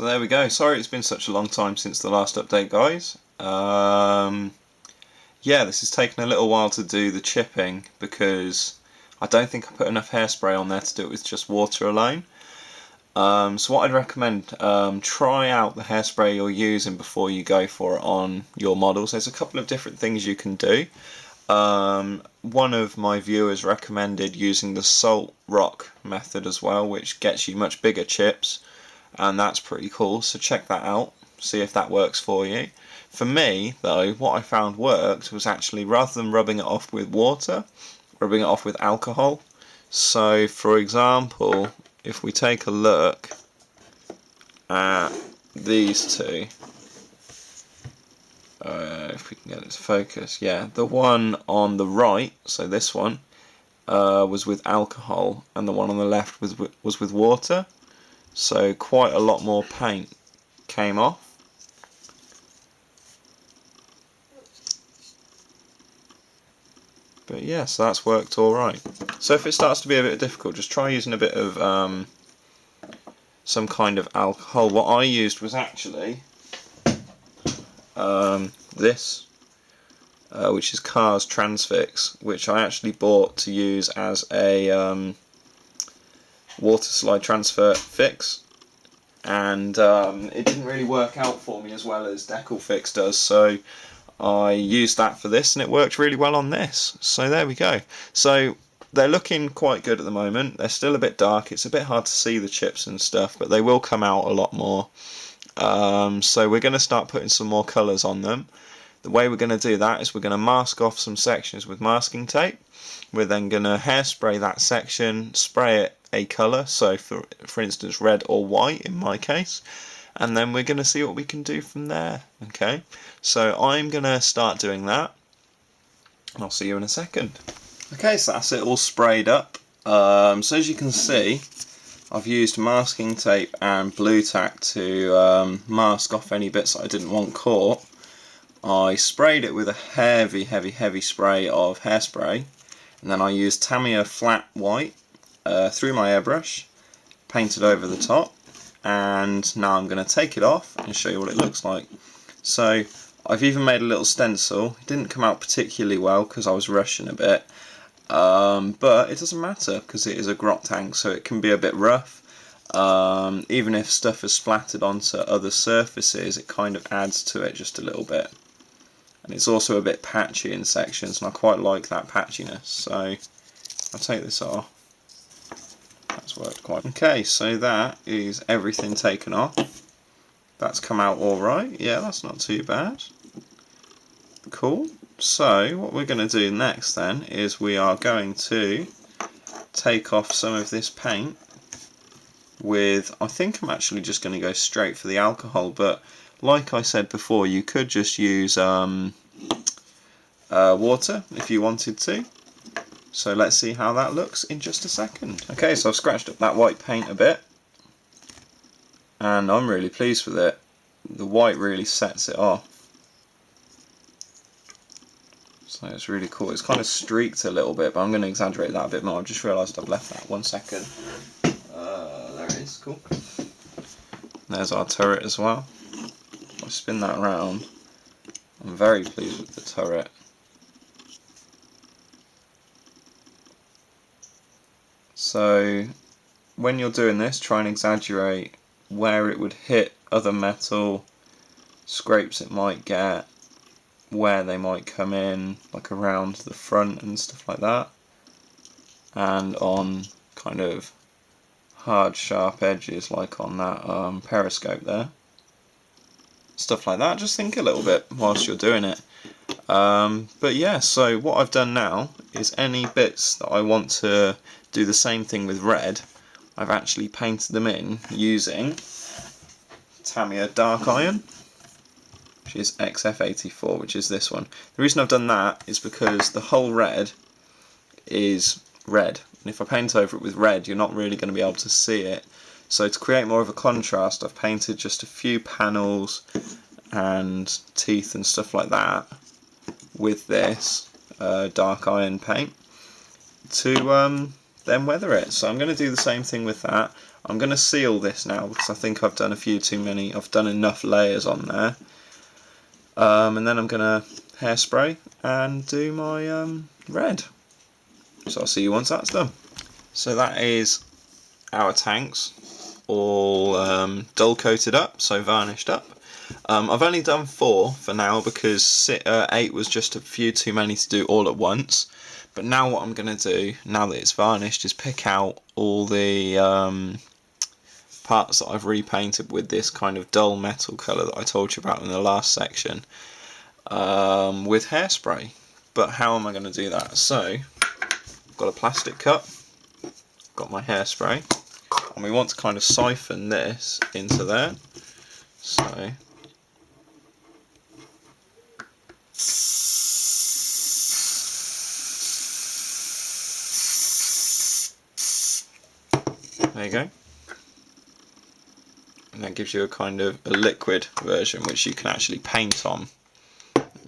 So there we go. Sorry it's been such a long time since the last update, guys. Yeah, this has taken a little while to do the chipping because I don't think I put enough hairspray on there to do it with just water alone. So what I'd recommend, try out the hairspray you're using before you go for it on your models. There's a couple of different things you can do. One of my viewers recommended using the salt rock method as well, which gets you much bigger chips, and that's pretty cool, so check that out, see if that works for you. For me though, what I found worked was actually, rather than rubbing it off with water, rubbing it off with alcohol. So for example, if we take a look at these two, if we can get it to focus, yeah, the one on the right, so this one, was with alcohol, and the one on the left was with water. So quite a lot more paint came off. But yeah, so that's worked alright. So if it starts to be a bit difficult, just try using a bit of some kind of alcohol. What I used was actually this, which is Cars Transfix, which I actually bought to use as a water slide transfer fix, and it didn't really work out for me as well as Decal Fix does, so I used that for this and it worked really well on this. So there we go. So they're looking quite good at the moment. They're still a bit dark, it's a bit hard to see the chips and stuff, but they will come out a lot more. So we're going to start putting some more colours on them. The way we're going to do that is we're going to mask off some sections with masking tape. We're then going to hairspray that section, spray it a colour, so for instance red or white in my case, and then we're going to see what we can do from there. Okay, so I'm going to start doing that. I'll see you in a second. Okay, so that's it all sprayed up. So as you can see, I've used masking tape and blue tack to mask off any bits that I didn't want caught. I sprayed it with a heavy spray of hairspray, and then I used Tamiya flat white through my airbrush, painted over the top, and now I'm going to take it off and show you what it looks like. So I've even made a little stencil. It didn't come out particularly well because I was rushing a bit, but it doesn't matter because it is a Grot tank, so it can be a bit rough. Even if stuff is splattered onto other surfaces, it kind of adds to it just a little bit. And it's also a bit patchy in sections, and I quite like that patchiness, so I'll take this off. That's worked quite okay. So that is everything taken off. That's come out alright, yeah, that's not too bad. Cool. So what we're going to do next then is we are going to take off some of this paint with, I think I'm actually just going to go straight for the alcohol, but like I said before, you could just use water if you wanted to. So let's see how that looks in just a second. Okay, so I've scratched up that white paint a bit, and I'm really pleased with it. The white really sets it off. So it's really cool. It's kind of streaked a little bit, but I'm going to exaggerate that a bit more. I've just realised I've left that. 1 second. There it is. Cool. There's our turret as well. If I spin that around, I'm very pleased with the turret. So when you're doing this, try and exaggerate where it would hit other metal, scrapes it might get, where they might come in, like around the front and stuff like that, and on kind of hard sharp edges like on that periscope there. Stuff like that, just think a little bit whilst you're doing it. But yeah, so what I've done now is any bits that I want to do the same thing with red, I've actually painted them in using Tamiya Dark Iron, which is XF84, which is this one. The reason I've done that is because the whole red is red, and if I paint over it with red, you're not really going to be able to see it. So to create more of a contrast, I've painted just a few panels and teeth and stuff like that with this dark iron paint to then weather it. So I'm going to do the same thing with that. I'm going to seal this now because I think I've done a few too many. I've done enough layers on there. And then I'm going to hairspray and do my red. So I'll see you once that's done. So that is our tanks all dull coated up, so varnished up. I've only done 4 for now because 8 was just a few too many to do all at once. But now what I'm going to do, now that it's varnished, is pick out all the parts that I've repainted with this kind of dull metal colour that I told you about in the last section with hairspray. But how am I going to do that? So, I've got a plastic cup, got my hairspray, and we want to kind of siphon this into there. So, there you go. And that gives you a kind of a liquid version which you can actually paint on.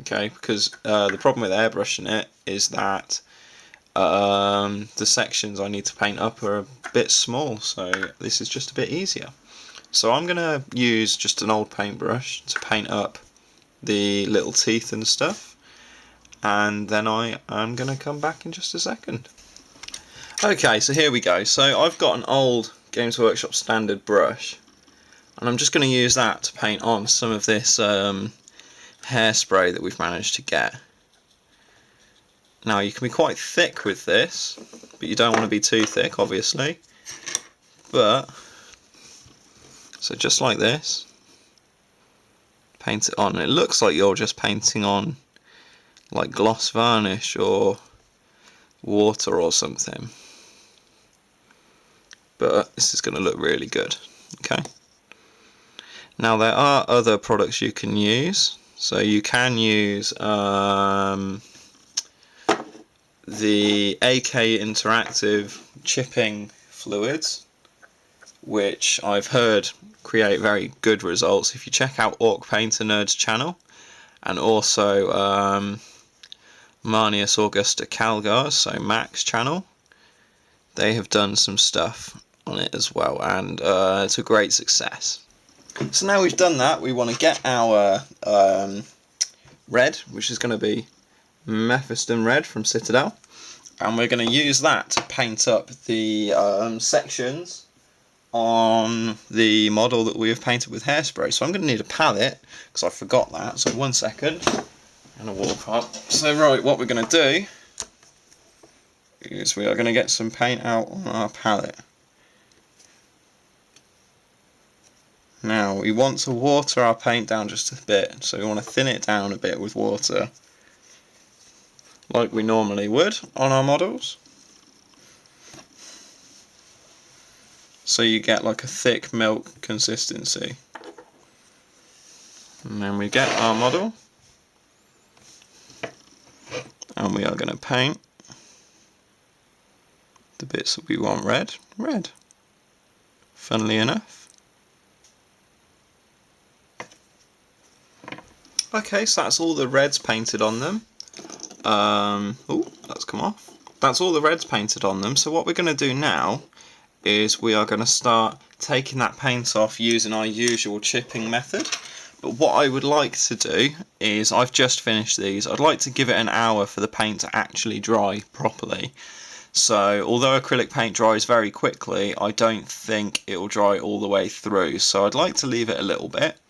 Okay, because the problem with airbrushing it is that the sections I need to paint up are a bit small, so this is just a bit easier. So I'm going to use just an old paintbrush to paint up the little teeth and stuff, and then I'm going to come back in just a second. Okay, so here we go. So I've got an old Games Workshop standard brush, and I'm just going to use that to paint on some of this hairspray that we've managed to get. Now you can be quite thick with this, but you don't want to be too thick, obviously. But so just like this, paint it on. It looks like you're just painting on like gloss varnish or water or something, but this is going to look really good. Okay. Now there are other products you can use. So you can use the AK Interactive chipping fluids, which I've heard create very good results. If you check out Orc Painter Nerd's channel, and also Marnius Augusta Calgar's, so Mac's channel, they have done some stuff on it as well, and it's a great success. So now we've done that, we want to get our red, which is going to be Mephiston Red from Citadel, and we're going to use that to paint up the sections on the model that we have painted with hairspray. So I'm going to need a palette, because I forgot that, so 1 second, and a walk up. So right, what we're going to do is we are going to get some paint out on our palette. Now we want to water our paint down just a bit, so we want to thin it down a bit with water, like we normally would on our models. So you get like a thick milk consistency. And then we get our model, and we are going to paint the bits that we want red. Funnily enough. Okay, so that's all the reds painted on them. Oh, that's come off. That's all the reds painted on them. So what we're going to do now is we are going to start taking that paint off using our usual chipping method. But what I would like to do is, I've just finished these, I'd like to give it an hour for the paint to actually dry properly. So although acrylic paint dries very quickly, I don't think it will dry all the way through. So I'd like to leave it a little bit.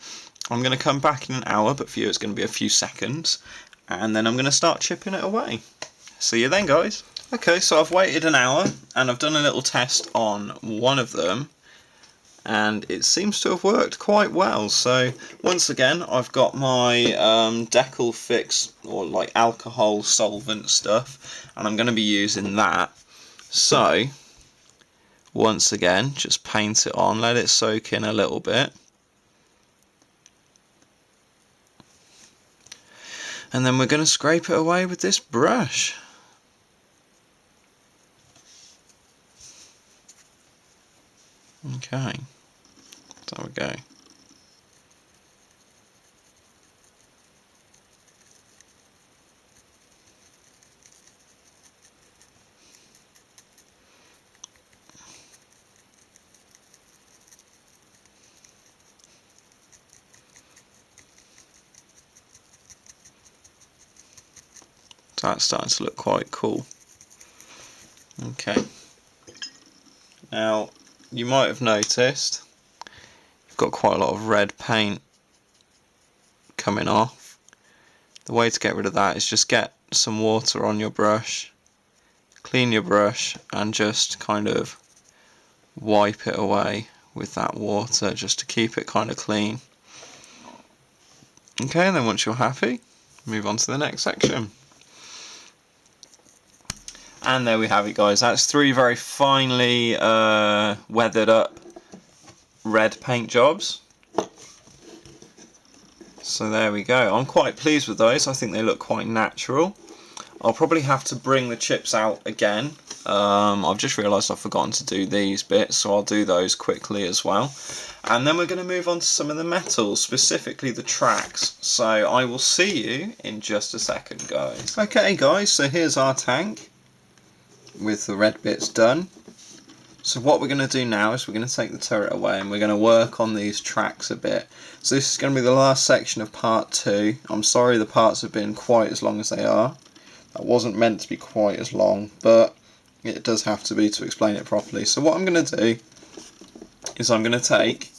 I'm going to come back in an hour, but for you it's going to be a few seconds, and then I'm going to start chipping it away. See you then, guys. Okay, so I've waited an hour, and I've done a little test on one of them, and it seems to have worked quite well. So once again, I've got my Decal Fix, or like alcohol solvent stuff, and I'm going to be using that. So once again, just paint it on, let it soak in a little bit. And then we're going to scrape it away with this brush. Okay, there we go. That's starting to look quite cool. Okay. Now, you might have noticed you've got quite a lot of red paint coming off. The way to get rid of that is just get some water on your brush, clean your brush, and just kind of wipe it away with that water just to keep it kind of clean. Okay, and then once you're happy, move on to the next section. And there we have it, guys. That's 3 very finely weathered up red paint jobs. So there we go. I'm quite pleased with those. I think they look quite natural. I'll probably have to bring the chips out again. I've just realised I've forgotten to do these bits, so I'll do those quickly as well. And then we're going to move on to some of the metals, specifically the tracks. So I will see you in just a second, guys. Okay, guys, so here's our tank with the red bits done. So what we're going to do now is we're going to take the turret away and we're going to work on these tracks a bit. So this is going to be the last section of part 2. I'm sorry the parts have been quite as long as they are. That wasn't meant to be quite as long, but it does have to be to explain it properly. So what I'm going to do is I'm going to take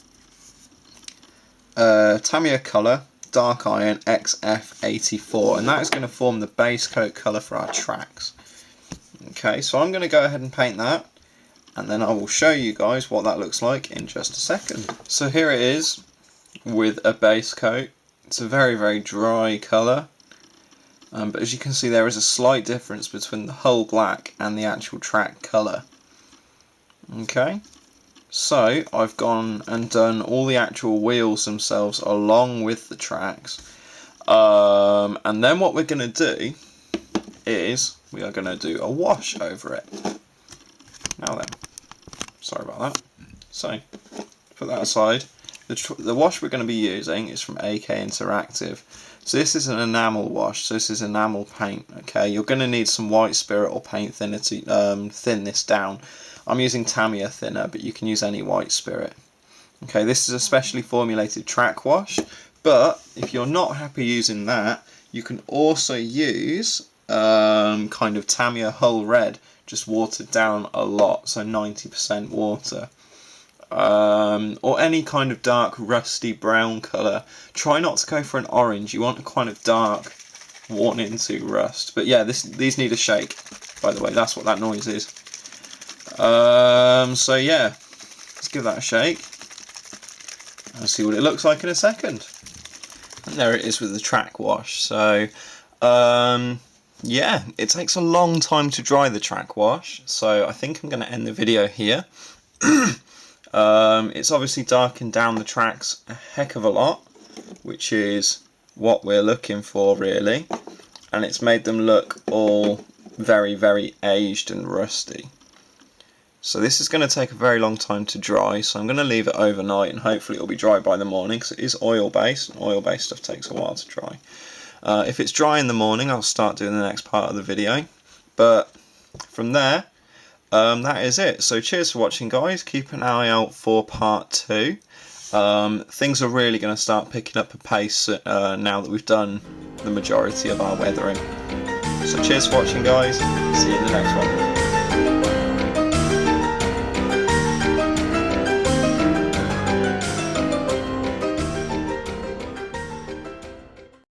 Tamiya Colour Dark Iron XF84, and that is going to form the base coat colour for our tracks. Okay, so I'm going to go ahead and paint that, and then I will show you guys what that looks like in just a second. So here it is with a base coat. It's a very, very dry colour, but as you can see there is a slight difference between the hull black and the actual track colour. Okay, so I've gone and done all the actual wheels themselves along with the tracks, and then what we're going to do is we are going to do a wash over it. Now then, sorry about that. So, put that aside. The wash we're going to be using is from AK Interactive. So this is an enamel wash, so this is enamel paint. Okay, you're going to need some white spirit or paint thinner to thin this down. I'm using Tamiya thinner, but you can use any white spirit. Okay, this is a specially formulated track wash, but if you're not happy using that, you can also use kind of Tamiya Hull Red, just watered down a lot, so 90% water. Or any kind of dark rusty brown colour. Try not to go for an orange, you want a kind of dark, worn into rust. But yeah, these need a shake, by the way, that's what that noise is. So yeah, let's give that a shake and see what it looks like in a second. And there it is with the track wash. So yeah, it takes a long time to dry the track wash, so I think I'm going to end the video here. It's obviously darkened down the tracks a heck of a lot, which is what we're looking for really, and it's made them look all very, very aged and rusty. So this is going to take a very long time to dry, so I'm going to leave it overnight and hopefully it'll be dry by the morning, because it is oil based, and oil based stuff takes a while to dry. If it's dry in the morning, I'll start doing the next part of the video, but from there, that is it. So cheers for watching, guys. Keep an eye out for part 2. Things are really going to start picking up a pace now that we've done the majority of our weathering. So cheers for watching, guys. See you in the next one.